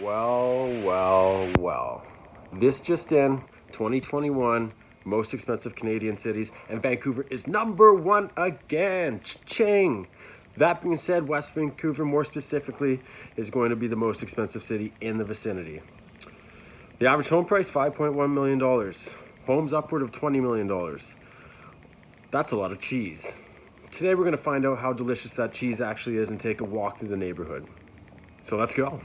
Well. This just in, 2021, most expensive Canadian cities, and Vancouver is number one again. Cha-ching! That being said, West Vancouver, more specifically, is going to be the most expensive city in the vicinity. The average home price, $5.1 million. Homes upward of $20 million. That's a lot of cheese. Today we're going to find out how delicious that cheese actually is and take a walk through the neighborhood. So let's go.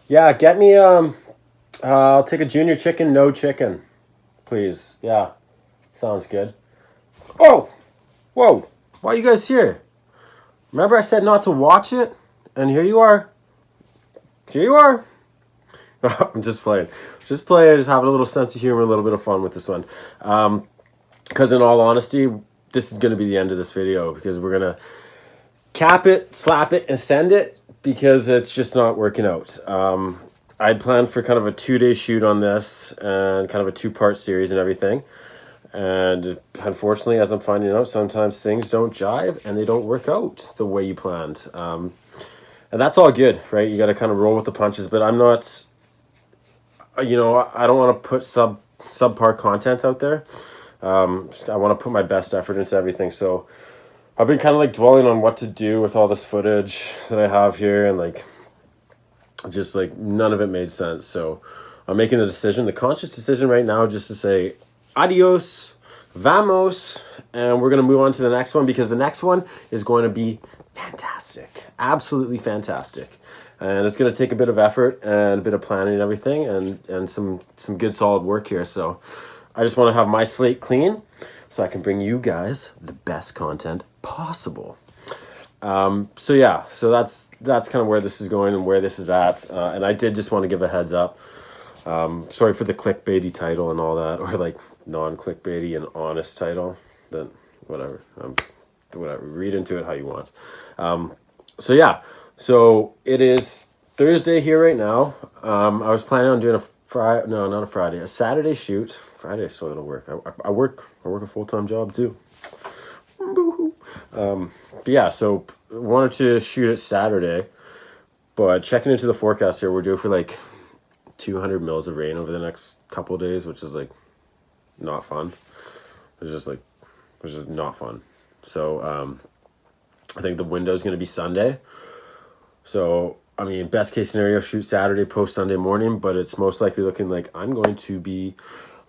Yeah, get me I'll take a junior chicken, no chicken, please. Yeah, sounds good. Oh, whoa! Why are you guys here? Remember I said not to watch it, and here you are. Here you are. I'm just playing, just having a little sense of humor, a little bit of fun with this one. Because in all honesty, this is going to be the end of this video because we're gonna cap it, slap it, and send it because it's just not working out. I'd planned for kind of a 2-day shoot on this and kind of a 2-part series and everything. And unfortunately, as I'm finding out, sometimes things don't jive and they don't work out the way you planned. And that's all good, right? You got to kind of roll with the punches, but I'm not, I don't want to put subpar content out there. I want to put my best effort into everything. So I've been kind of like dwelling on what to do with all this footage that I have here, and just none of it made sense. So I'm making the conscious decision right now, just to say adios, vamos, and we're going to move on to the next one because the next one is going to be fantastic, absolutely fantastic. And it's going to take a bit of effort and a bit of planning and everything, and some good solid work here. So I just want to have my slate clean so I can bring you guys the best content possible. So that's kind of where this is going and where this is at. And I did just want to give a heads up. Sorry for the clickbaity title and all that, or non-clickbaity and honest title. Then whatever. Whatever. Read into it how you want. So it is Thursday here right now. I was planning on doing a Saturday shoot. Friday's still gonna work. I work a full-time job too. Boo-hoo. But yeah, so wanted to shoot it Saturday, but checking into the forecast here, we're due for 200 mils of rain over the next couple of days, which is not fun. It's just not fun. So I think the window is going to be Sunday. So I mean, best case scenario, shoot Saturday, post Sunday morning, but it's most likely looking like I'm going to be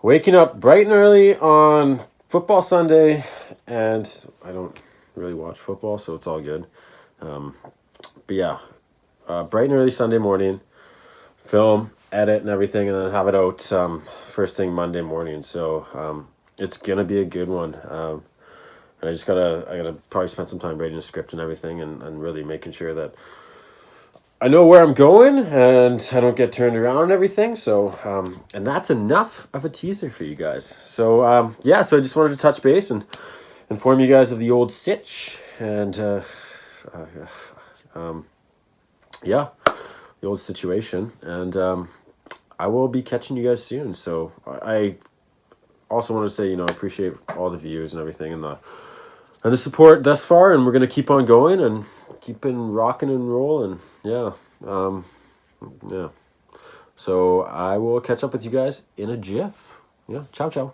waking up bright and early on football Sunday, and I don't really watch football, so it's all good. But yeah, bright and early Sunday morning, film, edit and everything, and then have it out first thing Monday morning. So it's gonna be a good one. And I gotta probably spend some time writing the script and everything, and really making sure that I know where I'm going and I don't get turned around and everything. So and that's enough of a teaser for you guys. So yeah, so I just wanted to touch base and inform you guys of the old sitch, and yeah, the old situation, and I will be catching you guys soon. So I also want to say, I appreciate all the views and everything, and the support thus far, and we're gonna keep on going and keeping rocking and rolling. Yeah, yeah. So I will catch up with you guys in a jiff. Yeah, ciao, ciao.